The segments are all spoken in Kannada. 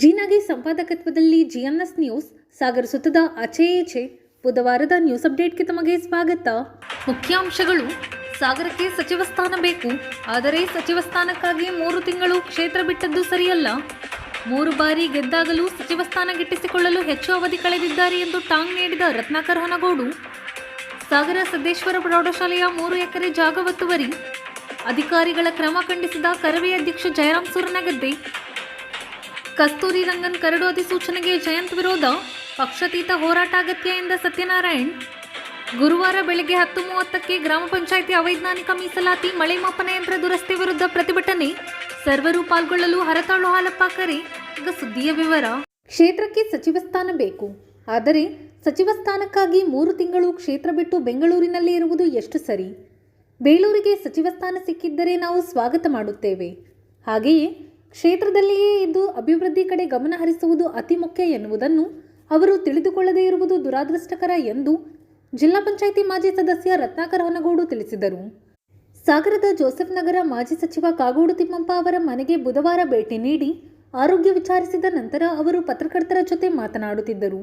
ಜೀನಾಗಿ ಸಂಪಾದಕತ್ವದಲ್ಲಿ ಜಿಎನ್ಎಸ್ ನ್ಯೂಸ್ ಸಾಗರ ಸುತ್ತದ ಆಚೆ ಬುಧವಾರದ ನ್ಯೂಸ್ ಅಪ್ಡೇಟ್ಗೆ ತಮಗೆ ಸ್ವಾಗತ. ಮುಖ್ಯಾಂಶಗಳು. ಸಾಗರಕ್ಕೆ ಸಚಿವ ಸ್ಥಾನ ಬೇಕು, ಆದರೆ ಸಚಿವ ಸ್ಥಾನಕ್ಕಾಗಿ 3 ತಿಂಗಳು ಕ್ಷೇತ್ರ ಬಿಟ್ಟದ್ದು ಸರಿಯಲ್ಲ. 3 ಬಾರಿ ಗೆದ್ದಾಗಲೂ ಸಚಿವ ಸ್ಥಾನ ಗಿಟ್ಟಿಸಿಕೊಳ್ಳಲು ಹೆಚ್ಚು ಅವಧಿ ಕಳೆದಿದ್ದಾರೆ ಎಂದು ಟಾಂಗ್ ನೀಡಿದ ರತ್ನಾಕರ್ ಹೊನಗೋಡು. ಸಾಗರ ಸಿದ್ದೇಶ್ವರ ಪ್ರೌಢಶಾಲೆಯ 3 ಎಕರೆ ಜಾಗ ಒತ್ತುವರಿ, ಅಧಿಕಾರಿಗಳ ಕ್ರಮ ಖಂಡಿಸಿದ ಕರವೇ ಅಧ್ಯಕ್ಷ ಜಯರಾಮ್ ಸೂರನಗದ್ದೆ. ಕಸ್ತೂರಿ ರಂಗನ್ ಕರಡು ಅಧಿಸೂಚನೆಗೆ ಜಯಂತ್ ವಿರೋಧ, ಪಕ್ಷಾತೀತ ಹೋರಾಟ ಅಗತ್ಯ ಎಂದ ಸತ್ಯನಾರಾಯಣ್. ಗುರುವಾರ ಬೆಳಗ್ಗೆ 10:30ಕ್ಕೆ ಗ್ರಾಮ ಪಂಚಾಯಿತಿ ಅವೈಜ್ಞಾನಿಕ ಮೀಸಲಾತಿ ಮಳೆ ಮಾಪನ ಯಂತ್ರ ದುರಸ್ತಿ ವಿರುದ್ಧ ಪ್ರತಿಭಟನೆ, ಸರ್ವರು ಪಾಲ್ಗೊಳ್ಳಲು ಹರತಾಳು ಹಾಲಪ್ಪ ಕರೆ. ಈಗ ಸುದ್ದಿಯ ವಿವರ. ಕ್ಷೇತ್ರಕ್ಕೆ ಸಚಿವ ಸ್ಥಾನ ಬೇಕು, ಆದರೆ ಸಚಿವ ಸ್ಥಾನಕ್ಕಾಗಿ 3 ತಿಂಗಳು ಕ್ಷೇತ್ರ ಬಿಟ್ಟು ಬೆಂಗಳೂರಿನಲ್ಲಿ ಇರುವುದು ಎಷ್ಟು ಸರಿ? ಬೇಲೂರಿಗೆ ಸಚಿವ ಸ್ಥಾನ ಸಿಕ್ಕಿದ್ದರೆ ನಾವು ಸ್ವಾಗತ ಮಾಡುತ್ತೇವೆ. ಹಾಗೆಯೇ ಕ್ಷೇತ್ರದಲ್ಲಿಯೇ ಇದ್ದು ಅಭಿವೃದ್ಧಿ ಕಡೆ ಗಮನ ಹರಿಸುವುದು ಅತಿ ಮುಖ್ಯ ಎನ್ನುವುದನ್ನು ಅವರು ತಿಳಿದುಕೊಳ್ಳದೇ ಇರುವುದು ದುರಾದೃಷ್ಟಕರ ಎಂದು ಜಿಲ್ಲಾ ಪಂಚಾಯಿತಿ ಮಾಜಿ ಸದಸ್ಯ ರತ್ನಾಕರ್ ಹೊನಗೋಡು ತಿಳಿಸಿದರು. ಸಾಗರದ ಜೋಸೆಫ್ ನಗರ ಮಾಜಿ ಸಚಿವ ಕಾಗೋಡು ತಿಮ್ಮಪ್ಪ ಅವರ ಮನೆಗೆ ಬುಧವಾರ ಭೇಟಿ ನೀಡಿ ಆರೋಗ್ಯ ವಿಚಾರಿಸಿದ ನಂತರ ಅವರು ಪತ್ರಕರ್ತರ ಜೊತೆ ಮಾತನಾಡುತ್ತಿದ್ದರು.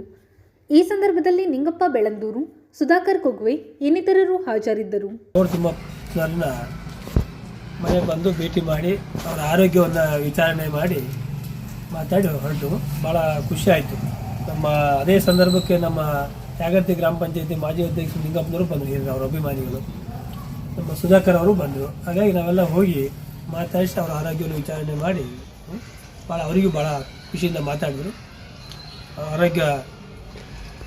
ಈ ಸಂದರ್ಭದಲ್ಲಿ ನಿಂಗಪ್ಪ ಬೆಳಂದೂರು, ಸುಧಾಕರ್ ಕೊಗ್ವೆ ಇನ್ನಿತರರು ಹಾಜರಿದ್ದರು. ಮನೆ ಬಂದು ಭೇಟಿ ಮಾಡಿ ಅವರ ಆರೋಗ್ಯವನ್ನು ವಿಚಾರಣೆ ಮಾಡಿ ಮಾತಾಡಿ ಹೊರಟು ಭಾಳ ಖುಷಿ ಆಯಿತು. ಅದೇ ಸಂದರ್ಭಕ್ಕೆ ನಮ್ಮ ಯಾಗರ್ತಿ ಗ್ರಾಮ ಪಂಚಾಯತಿ ಮಾಜಿ ಅಧ್ಯಕ್ಷರು ನಿಂಗಪ್ಪನವರು ಬಂದರು, ಅವರ ಅಭಿಮಾನಿಗಳು. ನಮ್ಮ ಸುಧಾಕರ್ ಅವರು ಬಂದರು. ಹಾಗಾಗಿ ನಾವೆಲ್ಲ ಹೋಗಿ ಮಾತಾಡಿಸಿ ಅವರ ಆರೋಗ್ಯವನ್ನು ವಿಚಾರಣೆ ಮಾಡಿ ಅವರಿಗೂ ಭಾಳ ಖುಷಿಯಿಂದ ಮಾತಾಡಿದ್ರು. ಆರೋಗ್ಯ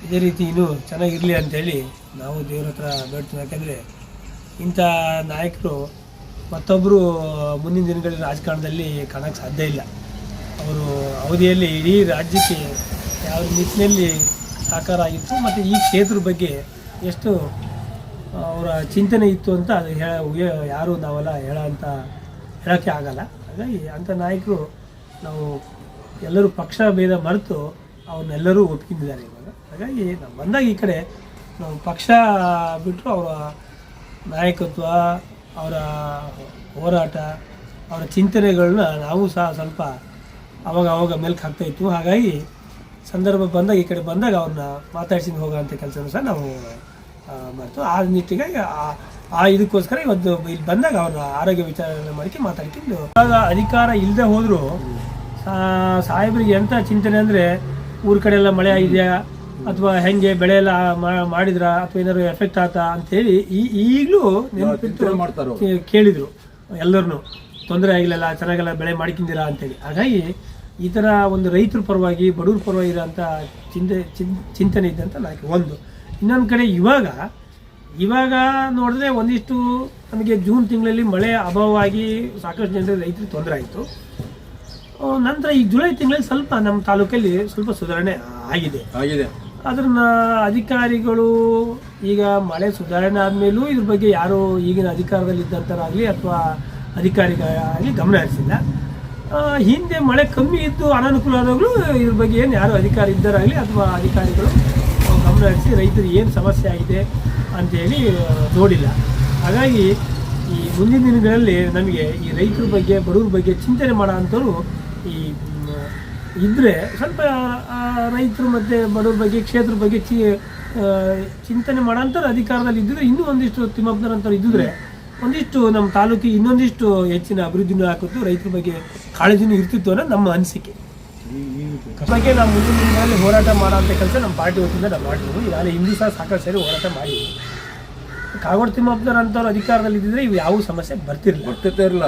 ಇದೇ ರೀತಿ ಇನ್ನೂ ಚೆನ್ನಾಗಿರಲಿ ಅಂಥೇಳಿ ನಾವು ದೇವ್ರ ಹತ್ರ ಬೇಡ್ತೀವಿ. ಯಾಕೆಂದರೆ ಇಂಥ ನಾಯಕರು ಮತ್ತೊಬ್ಬರು ಮುಂದಿನ ದಿನಗಳಲ್ಲಿ ರಾಜಕಾರಣದಲ್ಲಿ ಕಾಣೋಕ್ಕೆ ಸಾಧ್ಯ ಇಲ್ಲ. ಅವರು ಅವಧಿಯಲ್ಲಿ ಇಡೀ ರಾಜ್ಯಕ್ಕೆ ಯಾವ ನಿಟ್ಟಿನಲ್ಲಿ ಸಾಕಾರ ಆಗಿತ್ತು ಮತ್ತು ಈ ಕ್ಷೇತ್ರದ ಬಗ್ಗೆ ಎಷ್ಟು ಅವರ ಚಿಂತನೆ ಇತ್ತು ಅಂತ ಅದು ಯಾರು ನಾವೆಲ್ಲ ಹೇಳೋಕ್ಕೆ ಆಗಲ್ಲ. ಹಾಗಾಗಿ ಅಂಥ ನಾಯಕರು ನಾವು ಎಲ್ಲರೂ ಪಕ್ಷ ಭೇದ ಮರೆತು ಅವ್ರನ್ನೆಲ್ಲರೂ ಒಪ್ಕೊಂಡಿದ್ದಾರೆ ಇವಾಗ. ಹಾಗಾಗಿ ನಾವು ಬಂದಾಗ ಈ ಕಡೆ ನಾವು ಪಕ್ಷ ಬಿಟ್ಟರು ಅವರ ನಾಯಕತ್ವ, ಅವರ ಹೋರಾಟ, ಅವರ ಚಿಂತನೆಗಳನ್ನ ನಾವು ಸಹ ಸ್ವಲ್ಪ ಅವಾಗ ಮೇಲ್ಕೆ ಹಾಕ್ತಾಯಿತ್ತು. ಹಾಗಾಗಿ ಸಂದರ್ಭ ಬಂದಾಗ ಈ ಕಡೆ ಬಂದಾಗ ಅವ್ರನ್ನ ಮಾತಾಡ್ಸಿದ್ದು ಹೋಗೋಂಥ ಕೆಲಸನೂ ಸಹ ನಾವು ಮಾಡ್ತು. ಆ ನಿಟ್ಟಿಗಾಗಿ ಇದಕ್ಕೋಸ್ಕರ ಇವತ್ತು ಇಲ್ಲಿ ಬಂದಾಗ ಅವ್ರನ್ನ ಆರೋಗ್ಯ ವಿಚಾರಣೆ ಮಾಡಿಕೆ ಮಾತಾಡ್ಕೊಂಡು ಇವಾಗ ಅಧಿಕಾರ ಇಲ್ಲದೆ ಹೋದರೂ ಸಾಹೇಬರಿಗೆ ಎಂಥ ಚಿಂತನೆ ಅಂದರೆ ಊರ ಕಡೆ ಎಲ್ಲ ಮಳೆ ಆಗಿದೆಯಾ ಅಥವಾ ಹೆಂಗೆ ಬೆಳೆ ಎಲ್ಲ ಮಾಡಿದ್ರ ಅಥವಾ ಏನಾದ್ರು ಎಫೆಕ್ಟ್ ಆತಾ ಅಂತೇಳಿ ಈಗಲೂ ಕೇಳಿದ್ರು. ಎಲ್ಲರನ್ನು ತೊಂದರೆ ಆಗಿಲ್ಲ, ಚೆನ್ನಾಗೆಲ್ಲ ಬೆಳೆ ಮಾಡ್ಕೊಂಡಿರಾ ಅಂತೇಳಿ. ಹಾಗಾಗಿ ಈ ಥರ ಒಂದು ರೈತರ ಪರವಾಗಿ ಬಡವ್ರ ಪರವಾಗಿ ಇರೋಂಥ ಚಿಂತನೆ ಇದ್ದಂಥ ನಾಯಕ ಒಂದು. ಇನ್ನೊಂದು ಕಡೆ ಇವಾಗ ನೋಡಿದ್ರೆ ಒಂದಿಷ್ಟು ನಮಗೆ ಜೂನ್ ತಿಂಗಳಲ್ಲಿ ಮಳೆ ಅಭಾವವಾಗಿ ಸಾಕಷ್ಟು ಜನರಿಗೆ ರೈತರಿಗೆ ತೊಂದರೆ ಆಯಿತು. ನಂತರ ಈ ಜುಲೈ ತಿಂಗಳಲ್ಲಿ ಸ್ವಲ್ಪ ನಮ್ಮ ತಾಲೂಕಲ್ಲಿ ಸ್ವಲ್ಪ ಸುಧಾರಣೆ ಆಗಿದೆ. ಅದನ್ನ ಅಧಿಕಾರಿಗಳು ಈಗ ಮಳೆ ಸುಧಾರಣೆ ಆದಮೇಲೂ ಇದ್ರ ಬಗ್ಗೆ ಯಾರು ಈಗಿನ ಅಧಿಕಾರದಲ್ಲಿ ಇದ್ದಂಥರಾಗಲಿ ಅಥವಾ ಅಧಿಕಾರಿಗಳಾಗಲಿ ಗಮನ ಹರಿಸಿಲ್ಲ. ಹಿಂದೆ ಮಳೆ ಕಮ್ಮಿ ಇದ್ದು ಅನಾನುಕೂಲ ಆದಾಗಲೂ ಇದ್ರ ಬಗ್ಗೆ ಏನು ಯಾರು ಅಧಿಕಾರಿ ಇದ್ದಾರಾಗಲಿ ಅಥವಾ ಅಧಿಕಾರಿಗಳು ಗಮನ ಹರಿಸಿ ರೈತರಿಗೆ ಏನು ಸಮಸ್ಯೆ ಆಗಿದೆ ಅಂತೇಳಿ ನೋಡಿಲ್ಲ. ಹಾಗಾಗಿ ಈ ಮುಂದಿನ ದಿನಗಳಲ್ಲಿ ನಮಗೆ ಈ ರೈತರ ಬಗ್ಗೆ ಬಡವ್ರ ಬಗ್ಗೆ ಚಿಂತನೆ ಮಾಡೋ ಅಂಥವ್ರು ಇದ್ದರೆ ಸ್ವಲ್ಪ ರೈತರು ಮತ್ತು ಬಡವ್ರ ಬಗ್ಗೆ ಕ್ಷೇತ್ರದ ಬಗ್ಗೆ ಚಿಂತನೆ ಮಾಡೋಂಥವ್ರು ಅಧಿಕಾರದಲ್ಲಿ ಇದ್ದಿದ್ರೆ ಇನ್ನೂ ಒಂದಿಷ್ಟು ತಿಮ್ಮಪ್ಪನಂಥವ್ರು ಇದ್ದಿದ್ರೆ ಒಂದಿಷ್ಟು ನಮ್ಮ ತಾಲೂಕಿಗೆ ಇನ್ನೊಂದಿಷ್ಟು ಹೆಚ್ಚಿನ ಅಭಿವೃದ್ಧಿನೂ ಹಾಕಿತ್ತು, ರೈತರ ಬಗ್ಗೆ ಕಾಳಜಿನೂ ಇರ್ತಿತ್ತು ಅನ್ನೋ ನಮ್ಮ ಅನಿಸಿಕೆ. ಬಗ್ಗೆ ನಾವು ಮುಂದಿನ ದಿನಗಳಲ್ಲಿ ಹೋರಾಟ ಮಾಡೋಂಥ ಕೆಲಸ ನಮ್ಮ ಪಾರ್ಟಿ ವತಿಯಿಂದ ನಾವು ಮಾಡಿದ್ವಿ. ಈಗಾಗಲೇ ಹಿಂದೂ ಸಹ ಸಾಕಷ್ಟು ಸೇರಿ ಹೋರಾಟ ಮಾಡಿದ್ವಿ. ಕಾಗೋಡು ತಿಮ್ಮಪ್ಪನಂಥವ್ರು ಅಧಿಕಾರದಲ್ಲಿ ಇದ್ದಿದ್ರೆ ಇವು ಯಾವ ಸಮಸ್ಯೆ ಬರ್ತಿರಲಿಲ್ಲ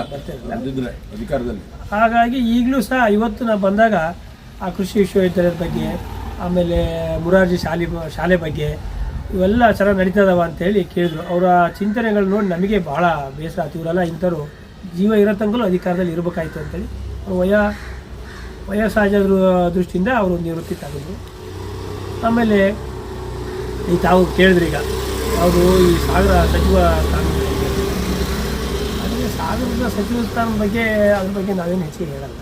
ಅಧಿಕಾರದಲ್ಲಿ. ಹಾಗಾಗಿ ಈಗಲೂ ಸಹ ಇವತ್ತು ನಾವು ಬಂದಾಗ ಆ ಕೃಷಿ ವಿಶ್ವವಿದ್ಯಾಲಯದ ಬಗ್ಗೆ, ಆಮೇಲೆ ಮುರಾರ್ಜಿ ಶಾಲೆ ಬಗ್ಗೆ ಇವೆಲ್ಲ ಚೆನ್ನಾಗಿ ನಡೀತದವ ಅಂತೇಳಿ ಕೇಳಿದ್ರು. ಅವರ ಚಿಂತನೆಗಳು ನೋಡಿ ನಮಗೆ ಭಾಳ ಬೇಸರ ಆಯ್ತು. ಇವರೆಲ್ಲ ಇಂಥವ್ರು ಜೀವ ಇರೋ ತನಕಲೂ ಅಧಿಕಾರದಲ್ಲಿ ಇರಬೇಕಾಯ್ತು ಅಂತೇಳಿ ವಯಸ್ಸಾದ ದೃಷ್ಟಿಯಿಂದ ಅವರು ನಿವೃತ್ತಿ ತಗೊಂಡ್ರು. ಆಮೇಲೆ ಈ ತಾವು ಕೇಳಿದ್ರಿ ಈಗ ಅವರು ಈ ಸಾಗರ ಸಚಿವ ಸ್ಥಾನ, ಆದರೆ ಸಾಗರದ ಸಚಿವ ಸ್ಥಾನದ ಬಗ್ಗೆ ಅದ್ರ ಬಗ್ಗೆ ನಾವೇನು ಹೆಚ್ಚಿಗೆ ಹೇಳಲ್ಲ.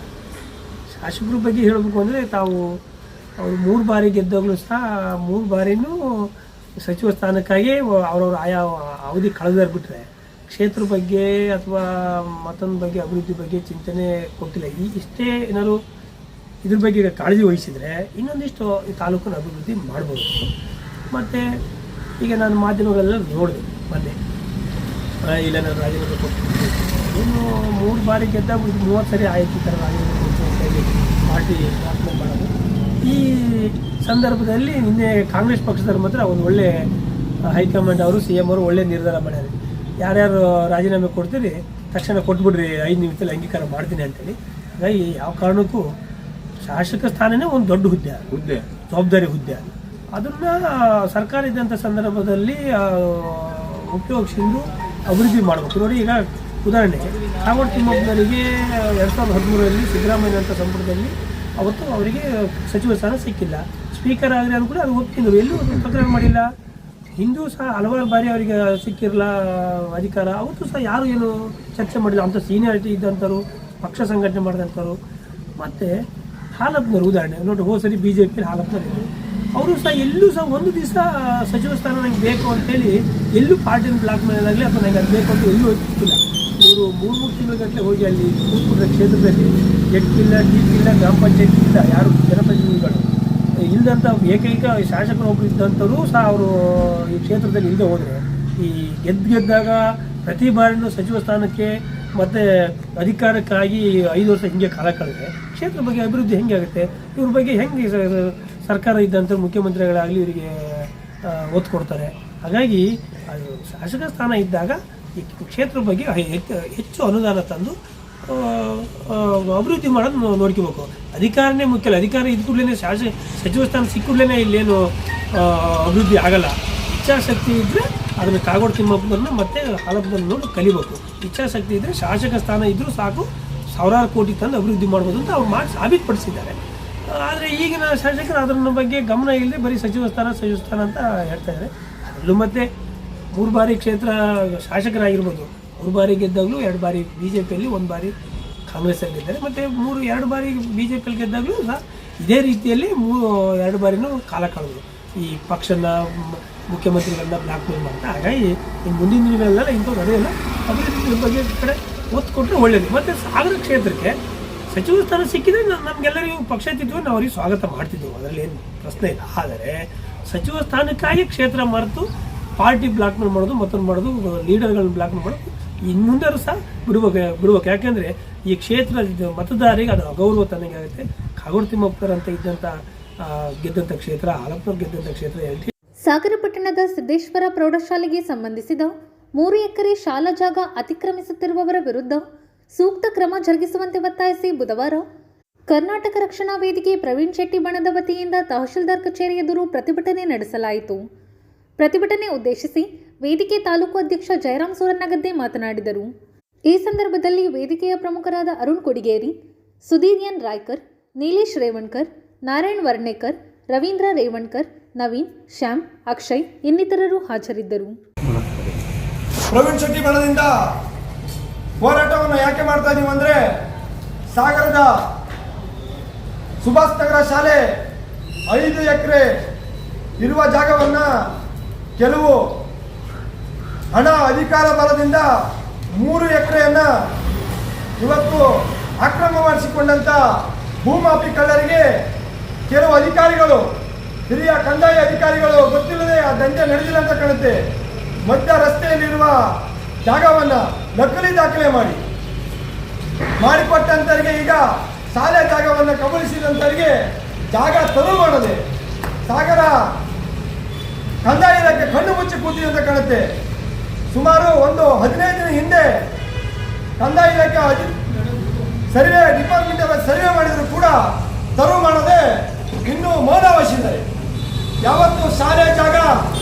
ಶಾಸಕರ ಬಗ್ಗೆ ಹೇಳಬೇಕು ಅಂದರೆ ಅವರು 3 ಬಾರಿ ಗೆದ್ದಾಗಲೂ ಸಹ 3 ಬಾರಿನೂ ಸಚಿವ ಸ್ಥಾನಕ್ಕಾಗಿ ಅವರವ್ರ ಆಯಾ ಅವಧಿ ಕಳೆದಾರ ಬಿಟ್ಟರೆ ಕ್ಷೇತ್ರ ಬಗ್ಗೆ ಅಥವಾ ಮತ್ತೊಂದು ಬಗ್ಗೆ ಅಭಿವೃದ್ಧಿ ಬಗ್ಗೆ ಚಿಂತನೆ ಕೊಟ್ಟಿಲ್ಲ. ಇಷ್ಟೇ ಏನಾದ್ರು ಇದ್ರ ಬಗ್ಗೆ ಈಗ ಕಾಳಜಿ ವಹಿಸಿದರೆ ಇನ್ನೊಂದಿಷ್ಟು ಈ ತಾಲೂಕನ್ನು ಅಭಿವೃದ್ಧಿ ಮಾಡ್ಬೋದು. ಮತ್ತು ಈಗ ನಾನು ಮಾಧ್ಯಮಗಳೆಲ್ಲ ನೋಡಿದೆ ಮೊನ್ನೆ, ಇಲ್ಲ ನಾನು ರಾಜೀನಾಮೆ ಕೊಟ್ಟಿದ್ದೀನಿ, ಇನ್ನು 3 ಬಾರಿ ಗೆದ್ದಾಗ 30 ಸರಿ ಆಯಿತು ಈ ಥರ ರಾಜೀನಾಮೆ ಕೊಟ್ಟು ಪಾರ್ಟಿ ಸ್ಥಾಪನೆ ಮಾಡೋದು. ಈ ಸಂದರ್ಭದಲ್ಲಿ ನಿನ್ನೆ ಕಾಂಗ್ರೆಸ್ ಪಕ್ಷದವ್ರು ಮಾತ್ರ ಒಂದು ಒಳ್ಳೆ ಹೈಕಮಾಂಡ್ ಅವರು CM ಅವರು ಒಳ್ಳೆ ನಿರ್ಧಾರ ಮಾಡ್ಯಾರೆ. ಯಾರ್ಯಾರು ರಾಜೀನಾಮೆ ಕೊಡ್ತೀರಿ ತಕ್ಷಣ ಕೊಟ್ಬಿಡ್ರಿ, 5 ನಿಮಿಷದಲ್ಲಿ ಅಂಗೀಕಾರ ಮಾಡ್ತೀನಿ ಅಂತೇಳಿ. ಹಾಗಾಗಿ ಯಾವ ಕಾರಣಕ್ಕೂ ಶಾಸಕ ಸ್ಥಾನನೇ ಒಂದು ದೊಡ್ಡ ಹುದ್ದೆ, ಜವಾಬ್ದಾರಿ ಹುದ್ದೆ. ಅದನ್ನು ಸರ್ಕಾರ ಇದ್ದಂಥ ಸಂದರ್ಭದಲ್ಲಿ ಉಪಯೋಗಿಸಿದ್ದು ಅಭಿವೃದ್ಧಿ ಮಾಡಬೇಕು. ನೋಡಿ, ಈಗ ಉದಾಹರಣೆಗೆ ಕಾಗೋಡು ತಿಮ್ಮಪ್ಪನವರಿಗೆ 2013ರಲ್ಲಿ ಸಿದ್ದರಾಮಯ್ಯನಂಥ ಸಂಪುಟದಲ್ಲಿ ಅವತ್ತು ಅವರಿಗೆ ಸಚಿವ ಸ್ಥಾನ ಸಿಕ್ಕಿಲ್ಲ. ಸ್ಪೀಕರ್ ಆಗಲಿ ಅಂದ್ಕೂಡ ಅದು ಒಪ್ಪಿದ್ರು, ಎಲ್ಲೂ ತಕರಾರು ಮಾಡಿಲ್ಲ. ಹಿಂದೂ ಸಹ ಹಲವಾರು ಬಾರಿ ಅವರಿಗೆ ಸಿಕ್ಕಿರಲ್ಲ ಅಧಿಕಾರ, ಅವತ್ತು ಸಹ ಯಾರು ಏನು ಚರ್ಚೆ ಮಾಡಿಲ್ಲ. ಅಂಥ ಸೀನಿಯಾರಿಟಿ ಇದ್ದಂಥವ್ರು, ಪಕ್ಷ ಸಂಘಟನೆ ಮಾಡಿದಂಥವ್ರು. ಮತ್ತು ಹಾಲಪ್ಪನವರು ಉದಾಹರಣೆ ನೋಡಿ, ಹೋದ ಸರಿ BJP ಹಾಲಪ್ಪನವರು ಅವರು ಸಹ ಎಲ್ಲೂ ಸಹ ಒಂದು ದಿವಸ ಸಚಿವ ಸ್ಥಾನ ನನಗೆ ಬೇಕು ಅಂತೇಳಿ ಎಲ್ಲೂ ಪಾರ್ಟಿನ ಬ್ಲಾಕ್ ಮೇಲಾಗಲಿ ಅಥವಾ ನನಗೆ ಅದು ಬೇಕು ಅಂತ ಎಲ್ಲೂ ಹೋಗ್ತಿಲ್ಲ. ಇವರು 3 ತಿಂಗಳಗಟ್ಟಲೆ ಹೋಗಿ ಅಲ್ಲಿ ಕೂತ್ಕೊಂಡ್ರೆ ಕ್ಷೇತ್ರದಲ್ಲಿ ಎಟ್ಟಿಲ್ಲ, ಇಲ್ಲ, ಗ್ರಾಮ ಪಂಚಾಯತಿ ಇಲ್ಲ, ಯಾರು ಜನಪ್ರತಿನಿಧಿಗಳು ಇಲ್ಲದಂಥ ಏಕೈಕ ಶಾಸಕರೊಬ್ಬರು ಇದ್ದಂಥವ್ರು ಸಹ ಅವರು ಈ ಕ್ಷೇತ್ರದಲ್ಲಿ ಇಲ್ಲದೆ ಹೋದರೆ ಈ ಗೆದ್ದಾಗ ಪ್ರತಿ ಬಾರಿನೂ ಸಚಿವ ಸ್ಥಾನಕ್ಕೆ ಮತ್ತು ಅಧಿಕಾರಕ್ಕಾಗಿ 5 ವರ್ಷ ಹಿಂಗೆ ಕಾಲ ಕಳೆದ್ರೆ ಕ್ಷೇತ್ರ ಬಗ್ಗೆ ಅಭಿವೃದ್ಧಿ ಹೆಂಗೆ ಆಗುತ್ತೆ? ಇವ್ರ ಬಗ್ಗೆ ಹೆಂಗೆ ಸರ್ಕಾರ ಇದ್ದಂಥ ಮುಖ್ಯಮಂತ್ರಿಗಳಾಗಲಿ ಇವರಿಗೆ ಒತ್ತು ಕೊಡ್ತಾರೆ? ಹಾಗಾಗಿ ಅದು ಶಾಸಕ ಸ್ಥಾನ ಇದ್ದಾಗ ಈ ಕ್ಷೇತ್ರ ಬಗ್ಗೆ ಹೆಚ್ಚು ಅನುದಾನ ತಂದು ಅಭಿವೃದ್ಧಿ ಮಾಡೋದು ನೋಡ್ಕೋಬೇಕು. ಅಧಿಕಾರನೇ ಮುಖ್ಯ ಅಲ್ಲ. ಅಧಿಕಾರ ಇದ್ದ ಕೂಡಲೇ ಸಚಿವ ಸ್ಥಾನ ಸಿಕ್ಕೂಡಲೇ ಇಲ್ಲೇನು ಅಭಿವೃದ್ಧಿ ಆಗಲ್ಲ. ಇಚ್ಛಾಶಕ್ತಿ ಇದ್ದರೆ ಅದನ್ನು ಕಾಗೋಡು ತಿಮ್ಮಪ್ಪನವ್ರನ್ನ ಮತ್ತು ಹಾಲಪ್ಪನವ್ರನ್ನ ನೋಡಿ ಕಲಿಬೇಕು. ಇಚ್ಛಾಶಕ್ತಿ ಇದ್ದರೆ ಶಾಸಕ ಸ್ಥಾನ ಇದ್ದರೂ ಸಾಕು, ಸಾವಿರಾರು ಕೋಟಿ ತಂದು ಅಭಿವೃದ್ಧಿ ಮಾಡ್ಬೋದು ಅಂತ ಅವ್ರು ಮಾಡಿ ಸಾಬೀತುಪಡಿಸಿದ್ದಾರೆ. ಆದರೆ ಈಗಿನ ಶಾಸಕರು ಅದರ ಬಗ್ಗೆ ಗಮನ ಇಲ್ಲದೆ ಬರೀ ಸಚಿವ ಸ್ಥಾನ ಅಂತ ಹೇಳ್ತಾ ಇದ್ದಾರೆ. ಅದರಲ್ಲೂ ಮತ್ತೆ 3 ಬಾರಿ ಕ್ಷೇತ್ರ ಶಾಸಕರಾಗಿರ್ಬೋದು. 3 ಬಾರಿ ಗೆದ್ದಾಗಲೂ 2 ಬಾರಿ BJPಯಲ್ಲಿ, 1 ಬಾರಿ ಕಾಂಗ್ರೆಸ್ಸಲ್ಲಿ ಗೆದ್ದಾರೆ. ಮತ್ತು 2 ಬಾರಿ BJPಯಲ್ಲಿ ಗೆದ್ದಾಗಲೂ ಸಹ ಇದೇ ರೀತಿಯಲ್ಲಿ 2 ಬಾರಿನೂ ಕಾಲ ಕಳೆದ್ರು ಈ ಪಕ್ಷನ ಮುಖ್ಯಮಂತ್ರಿಗಳನ್ನ ಬ್ಲಾಕ್ ಮೇಲ್ ಮಾಡ್ತಾ. ಹಾಗಾಗಿ ಇನ್ನು ಮುಂದಿನ ದಿನಗಳೆಲ್ಲ ಇಂಥವು ನಡೆಯಲ್ಲ. ಅಭಿವೃದ್ಧಿ ಬಗ್ಗೆ ಕಡೆ ಒತ್ತು ಕೊಟ್ಟರೆ ಒಳ್ಳೆಯದು. ಮತ್ತು ಸಾಗರ ಕ್ಷೇತ್ರಕ್ಕೆ ಸಚಿವ ಸ್ಥಾನ ಸಿಕ್ಕಿದ್ರೆ ನಮಗೆಲ್ಲರಿಗೂ ಪಕ್ಷಾತೀತವಾಗಿ ನಾವು ಅವ್ರಿಗೆ ಸ್ವಾಗತ ಮಾಡ್ತಿದ್ದೆವು, ಅದರಲ್ಲಿ ಏನು ಪ್ರಶ್ನೆ ಇಲ್ಲ. ಆದರೆ ಸಚಿವ ಸ್ಥಾನಕ್ಕಾಗಿ ಕ್ಷೇತ್ರ ಮರೆತು ಪಾರ್ಟಿ ಬ್ಲಾಕ್ ಮೇಲ್ ಮಾಡೋದು, ಮತ್ತೊಂದು ಮಾಡೋದು, ಲೀಡರ್ಗಳನ್ನ ಬ್ಲಾಕ್ ಮೇಲ್ ಮಾಡೋದು ಇನ್ನು ಮುಂದೆ ಸಹ ಬಿಡ್ಬೇಕು. ಯಾಕೆಂದರೆ ಈ ಕ್ಷೇತ್ರ ಮತದಾರರಿಗೆ ಅದು ಅಗೌರವ ತನಗೆ ಆಗುತ್ತೆ. ಕಾಗೋಡು ತಿಮ್ಮಪ್ಪನವರು ಅಂತ ಇದ್ದಂಥ ಗೆದ್ದಂಥ ಕ್ಷೇತ್ರ, ಹಾಲಪ್ಪನವ್ರು ಗೆದ್ದಂಥ ಕ್ಷೇತ್ರ. ಸಾಗರ ಪಟ್ಟಣದ ಸಿದ್ದೇಶ್ವರ ಪ್ರೌಢಶಾಲೆಗೆ ಸಂಬಂಧಿಸಿದ 3 ಎಕರೆ ಶಾಲಾ ಜಾಗ ಅತಿಕ್ರಮಿಸುತ್ತಿರುವವರ ವಿರುದ್ಧ ಸೂಕ್ತ ಕ್ರಮ ಜರುಗಿಸುವಂತೆ ಒತ್ತಾಯಿಸಿ ಬುಧವಾರ ಕರ್ನಾಟಕ ರಕ್ಷಣಾ ವೇದಿಕೆ ಪ್ರವೀಣ್ ಶೆಟ್ಟಿ ಬಣದ ವತಿಯಿಂದ ತಹಶೀಲ್ದಾರ್ ಕಚೇರಿ ಎದುರು ಪ್ರತಿಭಟನೆ ನಡೆಸಲಾಯಿತು. ಪ್ರತಿಭಟನೆ ಉದ್ದೇಶಿಸಿ ವೇದಿಕೆ ತಾಲೂಕು ಅಧ್ಯಕ್ಷ ಜಯರಾಮ್ ಸೂರನ್ನಗದ್ದೆ ಮಾತನಾಡಿದರು. ಈ ಸಂದರ್ಭದಲ್ಲಿ ವೇದಿಕೆಯ ಪ್ರಮುಖರಾದ ಅರುಣ್ ಕೊಡಿಗೇರಿ, ಸುಧೀರ್ ಎನ್ ರಾಯ್ಕರ್, ನೀಲೇಶ್ ರೇವಣ್ಕರ್, ನಾರಾಯಣ್ ವರ್ಣೇಕರ್, ರವೀಂದ್ರ ರೇವಣ್ಕರ್, ನವೀನ್, ಶ್ಯಾಮ್, ಅಕ್ಷಯ್ ಇನ್ನಿತರರು ಹಾಜರಿದ್ದರು. ಪ್ರವೀಣ್ ಶೆಟ್ಟಿ ಬಣದಿಂದ ಹೋರಾಟವನ್ನು ಯಾಕೆ ಮಾಡ್ತಾ ಇದೀವಿ ಅಂದರೆ, ಸಾಗರದ ಸುಭಾಷ್ ನಗರ ಶಾಲೆ 5 ಎಕರೆ ಇರುವ ಜಾಗವನ್ನು ಕೆಲವು ಹಣ ಅಧಿಕಾರ ಬಲದಿಂದ 3 ಎಕರೆಯನ್ನು ಇವತ್ತು ಆಕ್ರಮಣಗೊಳಿಸಿಕೊಂಡಂಥ ಭೂಮಾಫಿ ಕಳ್ಳರಿಗೆ ಕೆಲವು ಅಧಿಕಾರಿಗಳು, ಹಿರಿಯ ಕಂದಾಯ ಅಧಿಕಾರಿಗಳು ಗೊತ್ತಿಲ್ಲದೆ ಆ ದಂಧೆ ನಡೆದಿಲ್ಲ ಅಂತ ಕಾಣುತ್ತೆ. ಮಧ್ಯ ರಸ್ತೆಯಲ್ಲಿರುವ ಜಾಗವನ್ನು ನಕಲಿ ದಾಖಲೆ ಮಾಡಿಕೊಟ್ಟಂತವರಿಗೆ ಈಗ ಶಾಲೆ ಜಾಗವನ್ನು ಕಬಳಿಸಿದಂತವರಿಗೆ ಜಾಗ ತೆರವು ಮಾಡದೆ ಸಾಗರ ಕಂದಾಯ ಇಲಾಖೆ ಕಣ್ಣು ಮುಚ್ಚಿ ಕೂತಿದೆ ಅಂತ ಕಾಣುತ್ತೆ. ಸುಮಾರು ಒಂದು 15 ದಿನ ಹಿಂದೆ ಕಂದಾಯ ಇಲಾಖೆ ಸರ್ವೆ ಡಿಪಾರ್ಟ್ಮೆಂಟ್ ಸರ್ವೆ ಮಾಡಿದ್ರು ಕೂಡ ತೆರವು ಮಾಡದೆ ಇನ್ನೂ ಮೌನವಹಿಸಿದ್ದಾರೆ. ಯಾವತ್ತು ಶಾಲೆ ಜಾಗ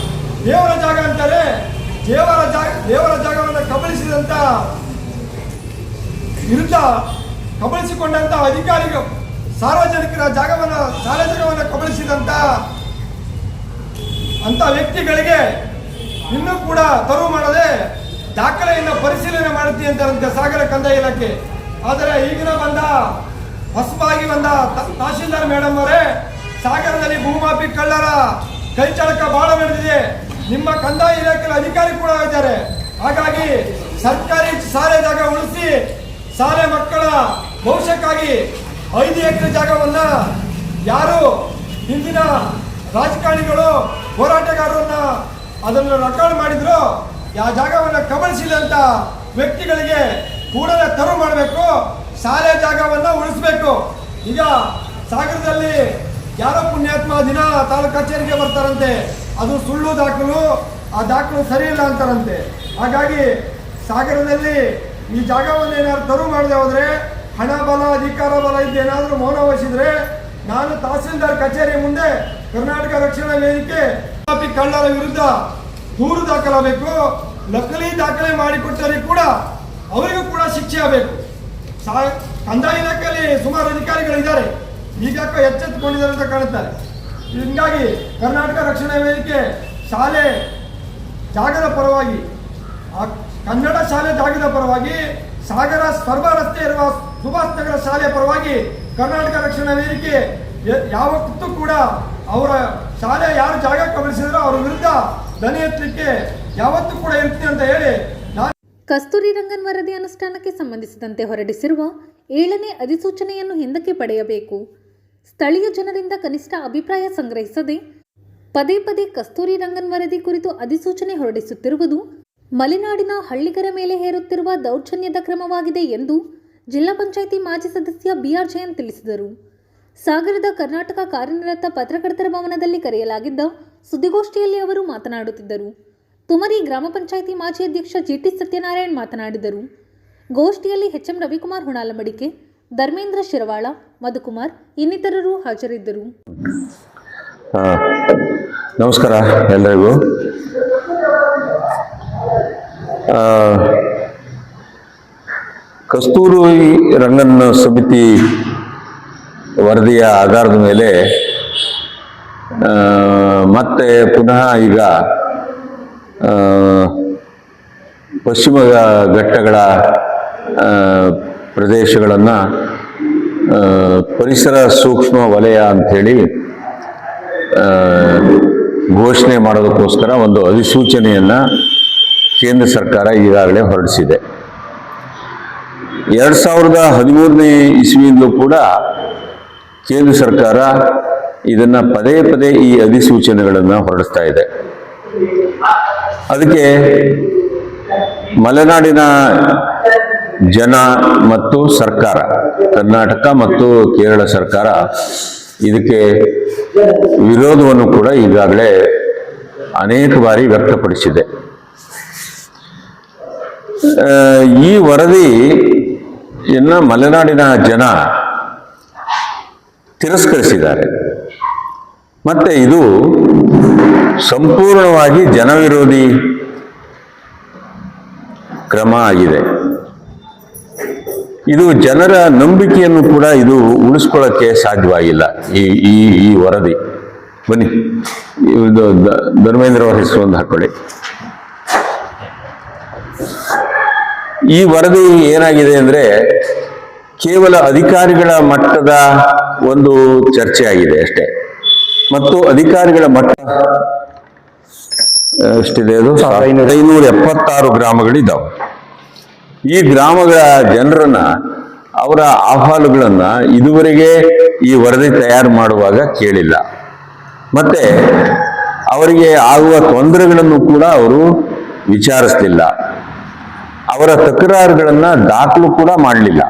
ದೇವರ ಜಾಗ ಅಂತಾರೆ, ದೇವರ ಜಾಗವನ್ನು ಕಬಳಿಸಿದಂತ ವಿರುದ್ಧ ಕಬಳಿಸಿಕೊಂಡಂತ ಅಧಿಕಾರಿಗಳು ಸಾರ್ವಜನಿಕರ ಜಾಗವನ್ನು ಶಾಲೆ ಜಾಗವನ್ನು ಕಬಳಿಸಿದಂತ ಅಂತ ವ್ಯಕ್ತಿಗಳಿಗೆ ಇನ್ನೂ ಕೂಡ ತೆರವು ಮಾಡದೆ ದಾಖಲೆಯನ್ನು ಪರಿಶೀಲನೆ ಮಾಡುತ್ತೀವಿ ಅಂತ ಸಾಗರ ಕಂದಾಯ ಇಲಾಖೆ. ಆದರೆ ಈಗಿನ ಹೊಸದಾಗಿ ಬಂದ ತಹಶೀಲ್ದಾರ್ ಮೇಡಮ್ ಅವರೇ, ಸಾಗರದಲ್ಲಿ ಭೂಮಾಫಿ ಕಳ್ಳರ ಕೈಚಳಕ ಬಹಳ ನಡೆದಿದೆ. ನಿಮ್ಮ ಕಂದಾಯ ಇಲಾಖೆ ಅಧಿಕಾರಿ ಕೂಡ ಇದ್ದಾರೆ. ಹಾಗಾಗಿ ಸರ್ಕಾರಿ ಶಾಲೆ ಜಾಗ ಉಳಿಸಿ ಶಾಲೆ ಮಕ್ಕಳ ಭವಿಷ್ಯಕ್ಕಾಗಿ 5 ಎಕರೆ ಜಾಗವನ್ನ ಯಾರು ಹಿಂದಿನ ರಾಜಕಾರಣಿಗಳು ಹೋರಾಟಗಾರರನ್ನ ಅದನ್ನು ರೆಕಾರ್ಡ್ ಮಾಡಿದ್ರು, ಆ ಜಾಗವನ್ನ ಕಬಳಿಸಿದಂತ ವ್ಯಕ್ತಿಗಳಿಗೆ ಕೂಡಲೇ ತೆರವು ಮಾಡಬೇಕು, ಶಾಲೆ ಜಾಗವನ್ನ ಉಳಿಸಬೇಕು. ಈಗ ಸಾಗರದಲ್ಲಿ ಯಾರೋ ಪುಣ್ಯಾತ್ಮ ದಿನ ತಾಲೂಕು ಕಚೇರಿಗೆ ಬರ್ತಾರಂತೆ, ಅದು ಸುಳ್ಳು ದಾಖಲು, ಆ ದಾಖಲು ಸರಿ ಇಲ್ಲ ಅಂತಾರಂತೆ. ಹಾಗಾಗಿ ಸಾಗರದಲ್ಲಿ ಈ ಜಾಗವನ್ನು ಏನಾದ್ರು ತೆರವು ಮಾಡದೆ ಹೋದ್ರೆ, ಹಣ ಬಲ ಅಧಿಕಾರ ಬಲ ಇದ್ದೇನಾದ್ರೂ ಮೌನ ವಹಿಸಿದ್ರೆ ನಾನು ತಹಸೀಲ್ದಾರ್ ಕಚೇರಿ ಮುಂದೆ ಕರ್ನಾಟಕ ರಕ್ಷಣಾ ವೇದಿಕೆ ಕಳ್ಳರ ವಿರುದ್ಧ ದೂರು ದಾಖಲಾಗಬೇಕು. ನಕಲಿ ದಾಖಲೆ ಮಾಡಿಕೊಟ್ಟರಿಗೆ ಕೂಡ ಅವರಿಗೂ ಕೂಡ ಶಿಕ್ಷೆ ಆಗಬೇಕು. ಕಂದಾಯ ಇಲಾಖೆಯಲ್ಲಿ ಸುಮಾರು ಅಧಿಕಾರಿಗಳಿದ್ದಾರೆ, ಈಗ ಎಚ್ಚೆತ್ತುಕೊಂಡಿದ್ದಾರೆ ಅಂತ ಕಾಣುತ್ತಾರೆ. ಹೀಗಾಗಿ ಕರ್ನಾಟಕ ರಕ್ಷಣಾ ವೇದಿಕೆ ಶಾಲೆ ಜಾಗದ ಪರವಾಗಿ, ಕನ್ನಡ ಶಾಲೆ ಜಾಗದ ಪರವಾಗಿ, ಸಾಗರ ಸ್ಪರ್ಭಾ ರಸ್ತೆ ಇರುವ ಸುಭಾಷ್ ನಗರ ಶಾಲೆಯ ಪರವಾಗಿ ಕರ್ನಾಟಕ ರಕ್ಷಣಾ ವೇದಿಕೆ ಯಾವತ್ತೂ ಕೂಡ ಅವರ ಶಾಲೆ ಯಾರು ಜಾಗ ಕಬಳಿಸಿದ್ರೋ ಅವರ ವಿರುದ್ಧ ಧ್ವನಿ ಎತ್ತಲಿಕ್ಕೆ ಯಾವತ್ತೂ ಕೂಡ ಇರುತ್ತೆ ಅಂತ ಹೇಳಿ ಕಸ್ತೂರಿ ರಂಗನ್ ವರದಿ ಅನುಷ್ಠಾನಕ್ಕೆ ಸಂಬಂಧಿಸಿದಂತೆ ಹೊರಡಿಸಿರುವ 7ನೇ ಅಧಿಸೂಚನೆಯನ್ನು ಹಿಂದಕ್ಕೆ ಪಡೆಯಬೇಕು. ಸ್ಥಳೀಯ ಜನರಿಂದ ಕನಿಷ್ಠ ಅಭಿಪ್ರಾಯ ಸಂಗ್ರಹಿಸದೆ ಪದೇ ಪದೇ ಕಸ್ತೂರಿ ರಂಗನ್ ವರದಿ ಕುರಿತು ಅಧಿಸೂಚನೆ ಹೊರಡಿಸುತ್ತಿರುವುದು ಮಲೆನಾಡಿನ ಹಳ್ಳಿಗರ ಮೇಲೆ ಹೇರುತ್ತಿರುವ ದೌರ್ಜನ್ಯದ ಕ್ರಮವಾಗಿದೆ ಎಂದು ಜಿಲ್ಲಾ ಪಂಚಾಯಿತಿ ಮಾಜಿ ಸದಸ್ಯ ಬಿಆರ್ ಜಯನ್ ತಿಳಿಸಿದರು. ಸಾಗರದ ಕರ್ನಾಟಕ ಕಾರ್ಯನಿರತ ಪತ್ರಕರ್ತರ ಭವನದಲ್ಲಿ ಕರೆಯಲಾಗಿದ್ದ ಸುದ್ದಿಗೋಷ್ಠಿಯಲ್ಲಿ ಅವರು ಮಾತನಾಡುತ್ತಿದ್ದರು. ತುಮರಿ ಗ್ರಾಮ ಪಂಚಾಯಿತಿ ಮಾಜಿ ಅಧ್ಯಕ್ಷ ಜಿಟಿ ಸತ್ಯನಾರಾಯಣ್ ಮಾತನಾಡಿದರು. ಗೋಷ್ಠಿಯಲ್ಲಿ ಎಚ್ಎಂ ರವಿಕುಮಾರ್ ಹುಣಾಲಮಡಿಕೆ, ಧರ್ಮೇಂದ್ರ ಶಿರವಾಳ, ಮಧುಕುಮಾರ್ ಇನ್ನಿತರರು ಹಾಜರಿದ್ದರು. ನಮಸ್ಕಾರ ಎಲ್ಲರಿಗೂ. ಕಸ್ತೂರಿ ರಂಗನ್ ಸಮಿತಿ ವರದಿಯ ಆಧಾರದ ಮೇಲೆ ಮತ್ತೆ ಪುನಃ ಈಗ ಪಶ್ಚಿಮ ಘಟ್ಟಗಳ ಪ್ರದೇಶಗಳನ್ನು ಪರಿಸರ ಸೂಕ್ಷ್ಮ ವಲಯ ಅಂಥೇಳಿ ಘೋಷಣೆ ಮಾಡೋದಕ್ಕೋಸ್ಕರ ಒಂದು ಅಧಿಸೂಚನೆಯನ್ನು ಕೇಂದ್ರ ಸರ್ಕಾರ ಈಗಾಗಲೇ ಹೊರಡಿಸಿದೆ. 2013ನೇ ಇಸ್ವಿಯಿಂದಲೂ ಕೂಡ ಕೇಂದ್ರ ಸರ್ಕಾರ ಇದನ್ನು ಪದೇ ಪದೇ ಈ ಅಧಿಸೂಚನೆಗಳನ್ನು ಹೊರಡಿಸ್ತಾ ಇದೆ. ಅದಕ್ಕೆ ಮಲೆನಾಡಿನ ಜನ ಮತ್ತು ಸರ್ಕಾರ, ಕರ್ನಾಟಕ ಮತ್ತು ಕೇರಳ ಸರ್ಕಾರ ಇದಕ್ಕೆ ವಿರೋಧವನ್ನು ಕೂಡ ಈಗಾಗಲೇ ಅನೇಕ ಬಾರಿ ವ್ಯಕ್ತಪಡಿಸಿದೆ. ಈ ವರದಿಯನ್ನು ಮಲೆನಾಡಿನ ಜನ ತಿರಸ್ಕರಿಸಿದ್ದಾರೆ. ಮತ್ತೆ ಇದು ಸಂಪೂರ್ಣವಾಗಿ ಜನವಿರೋಧಿ ಕ್ರಮ ಆಗಿದೆ. ಇದು ಜನರ ನಂಬಿಕೆಯನ್ನು ಕೂಡ ಇದು ಉಳಿಸ್ಕೊಳ್ಳೋಕ್ಕೆ ಸಾಧ್ಯವಾಗಿಲ್ಲ. ಈ ವರದಿ ಬನ್ನಿ, ಇದು ಧರ್ಮೇಂದ್ರ ಅವರ ಹೆಸರು ಒಂದು ಹಾಕೊಳ್ಳಿ. ಈ ವರದಿ ಏನಾಗಿದೆ ಅಂದ್ರೆ ಕೇವಲ ಅಧಿಕಾರಿಗಳ ಮಟ್ಟದ ಒಂದು ಚರ್ಚೆ ಆಗಿದೆ ಅಷ್ಟೇ. ಮತ್ತು ಅಧಿಕಾರಿಗಳ ಮಟ್ಟ ಎಷ್ಟಿದೆ? ಅದು 576 ಗ್ರಾಮಗಳಿದ್ದಾವೆ. ಈ ಗ್ರಾಮಗಳ ಜನರನ್ನ, ಅವರ ಅಹವಾಲುಗಳನ್ನ ಇದುವರೆಗೆ ಈ ವರದಿ ತಯಾರು ಮಾಡುವಾಗ ಕೇಳಿಲ್ಲ. ಮತ್ತೆ ಅವರಿಗೆ ಆಗುವ ತೊಂದರೆಗಳನ್ನು ಕೂಡ ಅವರು ವಿಚಾರಿಸಲಿಲ್ಲ. ಅವರ ತಕರಾರುಗಳನ್ನ ದಾಖಲು ಕೂಡ ಮಾಡಲಿಲ್ಲ.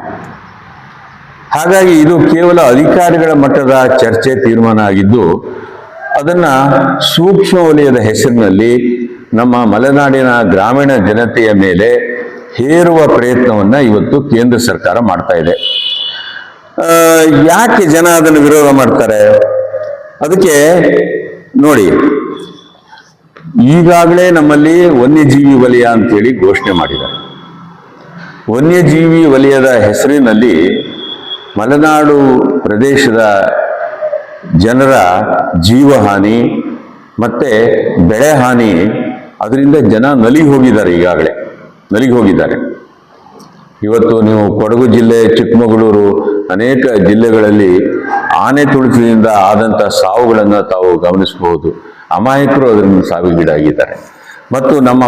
ಹಾಗಾಗಿ ಇದು ಕೇವಲ ಅಧಿಕಾರಿಗಳ ಮಟ್ಟದ ಚರ್ಚೆ, ತೀರ್ಮಾನ ಆಗಿದ್ದು ಅದನ್ನ ಸೂಕ್ಷ್ಮ ವಲಯದ ಹೆಸರಿನಲ್ಲಿ ನಮ್ಮ ಮಲೆನಾಡಿನ ಗ್ರಾಮೀಣ ಜನತೆಯ ಮೇಲೆ ಹೇರುವ ಪ್ರಯತ್ನವನ್ನ ಇವತ್ತು ಕೇಂದ್ರ ಸರ್ಕಾರ ಮಾಡ್ತಾ ಇದೆ. ಯಾಕೆ ಜನ ಅದನ್ನು ವಿರೋಧ ಮಾಡ್ತಾರೆ? ಅದಕ್ಕೆ ನೋಡಿ, ಈಗಾಗಲೇ ನಮ್ಮಲ್ಲಿ ವನ್ಯಜೀವಿ ವಲಯ ಅಂತೇಳಿ ಘೋಷಣೆ ಮಾಡಿದ್ದಾರೆ. ವನ್ಯಜೀವಿ ವಲಯದ ಹೆಸರಿನಲ್ಲಿ ಮಲೆನಾಡು ಪ್ರದೇಶದ ಜನರ ಜೀವಹಾನಿ ಮತ್ತೆ ಬೆಳೆ ಹಾನಿ, ಅದರಿಂದ ಜನ ನಲಿಗೆ ಹೋಗಿದ್ದಾರೆ. ಈಗಾಗಲೇ ನಲಿಗೆ ಹೋಗಿದ್ದಾರೆ. ಇವತ್ತು ನೀವು ಕೊಡಗು ಜಿಲ್ಲೆ, ಚಿಕ್ಕಮಗಳೂರು, ಅನೇಕ ಜಿಲ್ಲೆಗಳಲ್ಲಿ ಆನೆ ತುಳಿತದಿಂದ ಆದಂಥ ಸಾವುಗಳನ್ನು ತಾವು ಗಮನಿಸಬಹುದು. ಅಮಾಯಕರು ಅದರಿಂದ ಸಾವಿಗೀಡಾಗಿದ್ದಾರೆ. ಮತ್ತು ನಮ್ಮ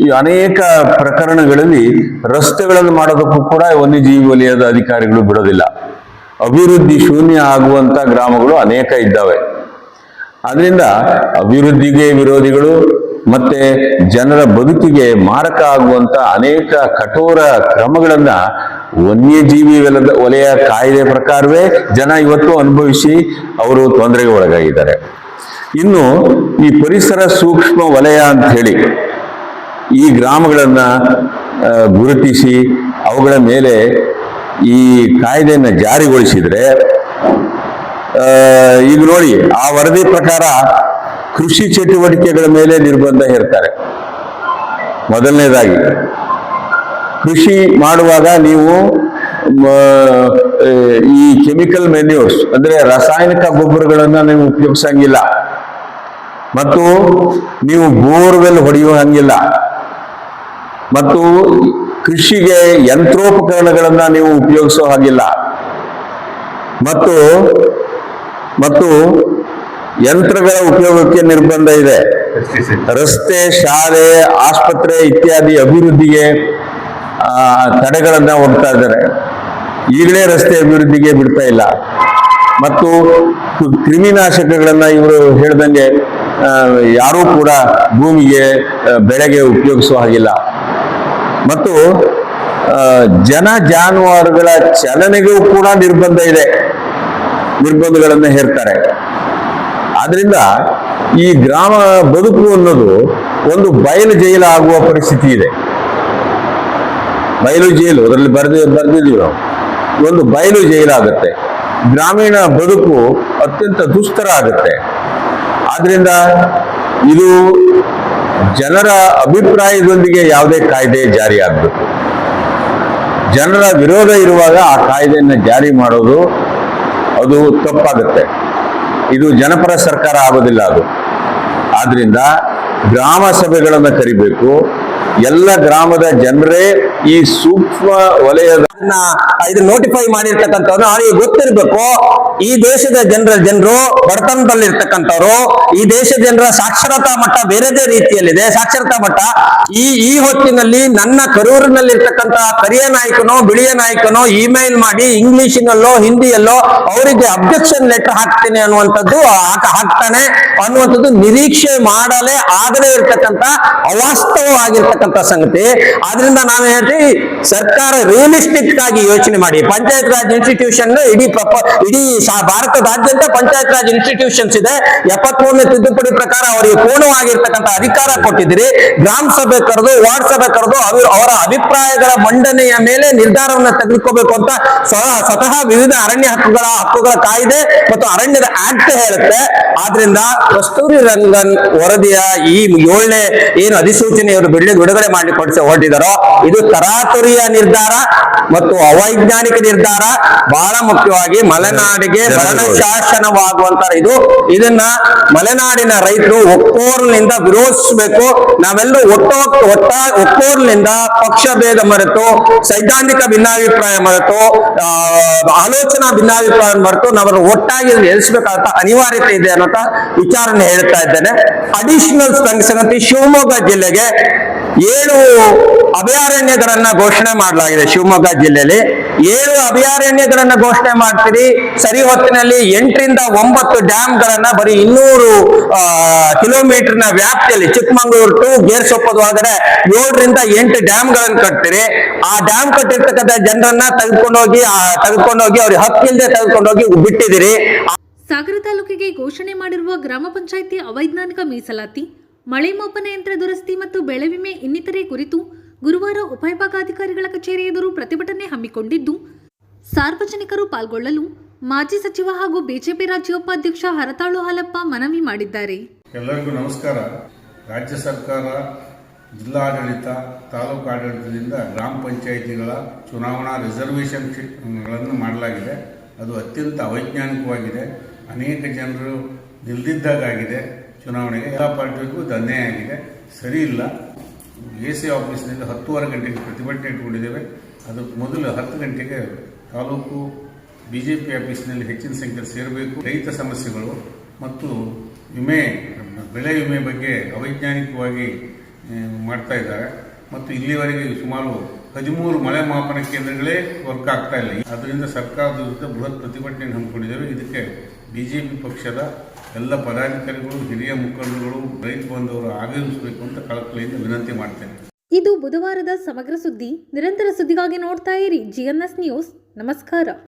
ಈ ಅನೇಕ ಪ್ರಕರಣಗಳಲ್ಲಿ ರಸ್ತೆಗಳನ್ನು ಮಾಡೋದಕ್ಕೂ ಕೂಡ ವನ್ಯಜೀವಿ ವಲಯದ ಅಧಿಕಾರಿಗಳು ಬಿಡೋದಿಲ್ಲ. ಅಭಿವೃದ್ಧಿ ಶೂನ್ಯ ಆಗುವಂತ ಗ್ರಾಮಗಳು ಅನೇಕ ಇದ್ದಾವೆ. ಆದ್ರಿಂದ ಅಭಿವೃದ್ಧಿಗೆ ವಿರೋಧಿಗಳು ಮತ್ತೆ ಜನರ ಬದುಕಿಗೆ ಮಾರಕ ಆಗುವಂತ ಅನೇಕ ಕಠೋರ ಕ್ರಮಗಳನ್ನ ವನ್ಯಜೀವಿ ವಲಯ ಕಾಯ್ದೆ ಪ್ರಕಾರವೇ ಜನ ಇವತ್ತು ಅನುಭವಿಸಿ ಅವರು ತೊಂದರೆಗೆ ಒಳಗಾಗಿದ್ದಾರೆ. ಇನ್ನು ಈ ಪರಿಸರ ಸೂಕ್ಷ್ಮ ವಲಯ ಅಂತ ಹೇಳಿ ಈ ಗ್ರಾಮಗಳನ್ನ ಗುರುತಿಸಿ ಅವುಗಳ ಮೇಲೆ ಈ ಕಾಯ್ದೆಯನ್ನು ಜಾರಿಗೊಳಿಸಿದ್ರೆ, ಈಗ ನೋಡಿ ಆ ವರದಿ ಪ್ರಕಾರ ಕೃಷಿ ಚಟುವಟಿಕೆಗಳ ಮೇಲೆ ನಿರ್ಬಂಧ ಹೇರ್ತಾರೆ. ಮೊದಲನೇದಾಗಿ ಕೃಷಿ ಮಾಡುವಾಗ ನೀವು ಈ ಕೆಮಿಕಲ್ ಮೆನ್ಯೂರ್ಸ್ ಅಂದ್ರೆ ರಾಸಾಯನಿಕ ಗೊಬ್ಬರಗಳನ್ನ ನೀವು ಉಪಯೋಗಿಸಂಗಿಲ್ಲ, ಮತ್ತು ನೀವು ಬೋರ್ವೆಲ್ ಹೊಡೆಯುವ ಹಂಗಿಲ್ಲ, ಮತ್ತು ಕೃಷಿಗೆ ಯಂತ್ರೋಪಕರಣಗಳನ್ನ ನೀವು ಉಪಯೋಗಿಸೋ ಹಾಗಿಲ್ಲ, ಮತ್ತು ಯಂತ್ರಗಳ ಉಪಯೋಗಕ್ಕೆ ನಿರ್ಬಂಧ ಇದೆ. ರಸ್ತೆ, ಶಾಲೆ, ಆಸ್ಪತ್ರೆ ಇತ್ಯಾದಿ ಅಭಿವೃದ್ಧಿಗೆ ತಡೆಗಳನ್ನ ಒಡ್ತಾ ಇದ್ದಾರೆ. ಈಗಲೇ ರಸ್ತೆ ಅಭಿವೃದ್ಧಿಗೆ ಬಿಡ್ತಾ ಇಲ್ಲ. ಮತ್ತು ಕ್ರಿಮಿನಾಶಕಗಳನ್ನ ಇವರು ಹೇಳ್ದಂಗೆ ಯಾರೂ ಕೂಡ ಭೂಮಿಗೆ ಬೆಳೆಗೆ ಉಪಯೋಗಿಸುವ ಹಾಗಿಲ್ಲ. ಮತ್ತು ಜನ ಜಾನುವಾರುಗಳ ಚಲನೆಗೂ ಕೂಡ ನಿರ್ಬಂಧ ಇದೆ, ನಿರ್ಬಂಧಗಳನ್ನು ಹೇರ್ತಾರೆ. ಆದ್ರಿಂದ ಈ ಗ್ರಾಮ ಬದುಕು ಅನ್ನೋದು ಒಂದು ಬಯಲು ಜೈಲು ಆಗುವ ಪರಿಸ್ಥಿತಿ ಇದೆ. ಬಯಲು ಜೈಲು ಅದರಲ್ಲಿ ಬರ್ದಿದ್ದೀವಿ ನಾವು, ಒಂದು ಬಯಲು ಜೈಲಾಗುತ್ತೆ. ಗ್ರಾಮೀಣ ಬದುಕು ಅತ್ಯಂತ ದುಸ್ತರ ಆಗುತ್ತೆ. ಆದ್ರಿಂದ ಇದು ಜನರ ಅಭಿಪ್ರಾಯದೊಂದಿಗೆ ಯಾವುದೇ ಕಾಯ್ದೆ ಜಾರಿಯಾಗಬೇಕು. ಜನರ ವಿರೋಧ ಇರುವಾಗ ಆ ಕಾಯ್ದೆಯನ್ನು ಜಾರಿ ಮಾಡೋದು ಅದು ತಪ್ಪಾಗುತ್ತೆ. ಇದು ಜನಪರ ಸರ್ಕಾರ ಆಗೋದಿಲ್ಲ ಅದು. ಆದ್ರಿಂದ ಗ್ರಾಮ ಸಭೆಗಳನ್ನು ಕರಿಬೇಕು. ಎಲ್ಲ ಗ್ರಾಮದ ಜನರೇ ಈ ಸೂಕ್ಷ್ಮ ವಲಯದ ಇದು ನೋಟಿಫೈ ಮಾಡಿರ್ತಕ್ಕಂಥವ್ರು ಅವರಿಗೆ ಗೊತ್ತಿರ್ಬೇಕು. ಈ ದೇಶದ ಜನರು ಬಡತನದಲ್ಲಿರ್ತಕ್ಕಂಥವ್ರು, ಈ ದೇಶದ ಜನರ ಸಾಕ್ಷರತಾ ಮಟ್ಟ ಬೇರೆದೇ ರೀತಿಯಲ್ಲಿದೆ. ಸಾಕ್ಷರತಾ ಮಟ್ಟ ಈ ಹೊತ್ತಿನಲ್ಲಿ ನನ್ನ ಕರೂರಿನಲ್ಲಿರ್ತಕ್ಕಂಥ ಕರಿಯ ನಾಯಕನೋ ಬಿಳಿಯ ನಾಯಕನೋ ಇಮೇಲ್ ಮಾಡಿ ಇಂಗ್ಲಿಷಿನಲ್ಲೋ ಹಿಂದಿಯಲ್ಲೋ ಅವರಿಗೆ ಅಬ್ಜೆಕ್ಷನ್ ಲೆಟರ್ ಹಾಕ್ತೀನಿ ಅನ್ನುವಂಥದ್ದು ಹಾಕ್ತಾನೆ ಅನ್ನುವಂಥದ್ದು ನಿರೀಕ್ಷೆ ಮಾಡಲೇ ಆಗದೇ ಇರ್ತಕ್ಕಂಥ ಅವಾಸ್ತವವಾಗಿರ್ತಕ್ಕಂಥ ಸಂಗತಿ. ಆದ್ರಿಂದ ನಾನು ಹೇಳ್ತೀವಿ, ಸರ್ಕಾರ ರಿಯಲಿಸ್ಟಿಕ್ ಆಗಿ ಯೋಚನೆ ಮಾಡಿ. ಪಂಚಾಯತ್ ರಾಜ್ ಇನ್ಸ್ಟಿಟ್ಯೂಷನ್ ಇಡೀ ಭಾರತದಾದ್ಯಂತ ಪಂಚಾಯತ್ ರಾಜ್ ಇನ್ಸ್ಟಿಟ್ಯೂಷನ್ಸ್ ಇದೆ. 73ನೇ ತಿದ್ದುಪಡಿ ಪ್ರಕಾರ ಅವರಿಗೆ ಪೂರ್ಣವಾಗಿರ್ತಕ್ಕಂಥ ಅಧಿಕಾರ ಕೊಟ್ಟಿದ್ದೀರಿ. ಗ್ರಾಮ ಸಭೆ ಕರೆದು, ವಾರ್ಡ್ ಸಭೆ ಕರೆದು ಅವರ ಅಭಿಪ್ರಾಯಗಳ ಮಂಡನೆಯ ಮೇಲೆ ನಿರ್ಧಾರವನ್ನು ತೆಗೆದುಕೋಬೇಕು ಅಂತ ಸ್ವತಃ ವಿವಿಧ ಅರಣ್ಯ ಹಕ್ಕುಗಳ ಕಾಯ್ದೆ ಮತ್ತು ಅರಣ್ಯದ ಆಕ್ಟ್ ಹೇಳುತ್ತೆ. ಆದ್ರಿಂದ ಕಸ್ತೂರಿ ರಂಗನ್ ವರದಿಯ ಈ 7ನೇ ಏನು ಅಧಿಸೂಚನೆಯವರು ಬಿಡುಗಡೆ ಮಾಡಿ ಹೊರಟಿದ್ದಾರೋ ಇದು ತರಾತುರಿಯ ನಿರ್ಧಾರ ಮತ್ತು ಅವೈಜ್ಞಾನಿಕ ನಿರ್ಧಾರ. ಬಹಳ ಮುಖ್ಯವಾಗಿ ಮಲೆನಾಡಿಗೆ ಮರಣ ಶಾಸನವಾಗುವಂತ ಇದನ್ನ ಮಲೆನಾಡಿನ ರೈತರು ಒಕ್ಕೋರ್ನಿಂದ ವಿರೋಧಿಸಬೇಕು. ನಾವೆಲ್ಲರೂ ಒಕ್ಕೋರ್ನಿಂದ ಪಕ್ಷ ಭೇದ ಮರೆತು, ಸೈದ್ಧಾಂತಿಕ ಭಿನ್ನಾಭಿಪ್ರಾಯ ಮರೆತು, ಆಲೋಚನಾ ಭಿನ್ನಾಭಿಪ್ರಾಯ ಮರೆತು ನಾವೆಲ್ಲ ಒಟ್ಟಾಗಿ ಎಳಿಸಬೇಕಾದ ಅನಿವಾರ್ಯತೆ ಇದೆ ಅನ್ನೋ ವಿಚಾರನೆ ಹೇಳ್ತಾ ಇದ್ದೇನೆ. ಅಡಿಷನಲ್ ಸಂಗತಿ, ಶಿವಮೊಗ್ಗ ಜಿಲ್ಲೆಗೆ 7 ಅಭಯಾರಣ್ಯಗಳನ್ನ ಘೋಷಣೆ ಮಾಡಲಾಗಿದೆ. ಶಿವಮೊಗ್ಗ ಜಿಲ್ಲೆಯಲ್ಲಿ 7 ಅಭಯಾರಣ್ಯಗಳನ್ನ ಘೋಷಣೆ ಮಾಡ್ತೀರಿ. ಸರಿ ಹೊತ್ತಿನಲ್ಲಿ 8 ರಿಂದ 9 ಡ್ಯಾಮ್ಗಳನ್ನ ಬರೀ 200 ಕಿಲೋಮೀಟರ್ನ ವ್ಯಾಪ್ತಿಯಲ್ಲಿ ಚಿಕ್ಕಮಗಳೂರು ಟು ಗೇರ್ಸೊಪ್ಪದ ಒಳಗಡೆ 7 ರಿಂದ 8 ಡ್ಯಾಮ್ಗಳನ್ನು ಕಟ್ತೀರಿ. ಆ ಡ್ಯಾಮ್ ಕಟ್ಟಿರ್ತಕ್ಕಂಥ ಜನರನ್ನ ತೆಗೆದುಕೊಂಡೋಗಿ ಅವ್ರಿಗೆ ಹಕ್ಕಿಲ್ಲದೆ ತೆಗೆದುಕೊಂಡೋಗಿ ಬಿಟ್ಟಿದ್ದೀರಿ. ಸಾಗರ ತಾಲೂಕಿಗೆ ಘೋಷಣೆ ಮಾಡಿರುವ ಗ್ರಾಮ ಪಂಚಾಯಿತಿ ಅವೈಜ್ಞಾನಿಕ ಮೀಸಲಾತಿ, ಮಳೆ ಮಾಪನ ಯಂತ್ರ ದುರಸ್ತಿ ಮತ್ತು ಬೆಳೆ ವಿಮೆ ಇನ್ನಿತರೆ ಕುರಿತು ಗುರುವಾರ ಉಪವಿಭಾಗಾಧಿಕಾರಿಗಳ ಕಚೇರಿ ಎದುರು ಪ್ರತಿಭಟನೆ ಹಮ್ಮಿಕೊಂಡಿದ್ದು, ಸಾರ್ವಜನಿಕರು ಪಾಲ್ಗೊಳ್ಳಲು ಮಾಜಿ ಸಚಿವ ಹಾಗೂ ಬಿಜೆಪಿ ರಾಜ್ಯ ಉಪಾಧ್ಯಕ್ಷ ಹರತಾಳು ಹಾಲಪ್ಪ ಮನವಿ ಮಾಡಿದ್ದಾರೆ. ಎಲ್ಲರಿಗೂ ನಮಸ್ಕಾರ. ರಾಜ್ಯ ಸರ್ಕಾರ, ಜಿಲ್ಲಾಡಳಿತ, ತಾಲೂಕು ಆಡಳಿತದಿಂದ ಗ್ರಾಮ ಪಂಚಾಯಿತಿಗಳ ಚುನಾವಣಾ ರಿಸರ್ವೇಷನ್ಗಳನ್ನು ಮಾಡಲಾಗಿದೆ. ಅದು ಅತ್ಯಂತ ಅವೈಜ್ಞಾನಿಕವಾಗಿದೆ. ಅನೇಕ ಜನರು ನಿಲ್ದಿದ್ದಾಗಿದೆ. ಚುನಾವಣೆಗೆ ಎಲ್ಲ ಪಾರ್ಟಿಗೂ ಇದು ಅನ್ಯಾಯ ಆಗಿದೆ, ಸರಿ ಇಲ್ಲ. AC ಆಫೀಸ್ನಿಂದ 10:15 ಗಂಟೆಗೆ ಪ್ರತಿಭಟನೆ ಇಟ್ಕೊಂಡಿದ್ದೇವೆ. ಅದಕ್ಕೆ ಮೊದಲು 10 ಗಂಟೆಗೆ ತಾಲೂಕು BJP ಆಫೀಸ್ನಲ್ಲಿ ಹೆಚ್ಚಿನ ಸಂಖ್ಯೆಯಲ್ಲಿ ಸೇರಬೇಕು. ರೈತ ಸಮಸ್ಯೆಗಳು ಮತ್ತು ವಿಮೆ ಬೆಳೆ ವಿಮೆ ಬಗ್ಗೆ ಅವೈಜ್ಞಾನಿಕವಾಗಿ ಮಾಡ್ತಾ ಇದ್ದಾರೆ ಮತ್ತು ಇಲ್ಲಿವರೆಗೆ ಸುಮಾರು 13 ಮಳೆ ಮಾಪನ ಕೇಂದ್ರಗಳೇ ವರ್ಕ್ ಆಗ್ತಾ ಇಲ್ಲ. ಅದರಿಂದ ಸರ್ಕಾರದ ವಿರುದ್ಧ ಬೃಹತ್ ಪ್ರತಿಭಟನೆ ಹಮ್ಮಿಕೊಂಡಿದ್ದೇವೆ. ಇದಕ್ಕೆ ಬಿಜೆಪಿ ಪಕ್ಷದ ಎಲ್ಲ ಪದಾಧಿಕಾರಿಗಳು, ಹಿರಿಯ ಮುಖಂಡರುಗಳು, ರೈತ ಬಂಧುವರು ಆಗಮಿಸಬೇಕು ಅಂತ ಕಳಕಳಿಯಿಂದ ವಿನಂತಿ ಮಾಡ್ತೇನೆ. ಇದು ಬುಧವಾರದ ಸಮಗ್ರ ಸುದ್ದಿ. ನಿರಂತರ ಸುದ್ದಿಗಾಗಿ ನೋಡ್ತಾ ಇರಿ GNS ನ್ಯೂಸ್. ನಮಸ್ಕಾರ.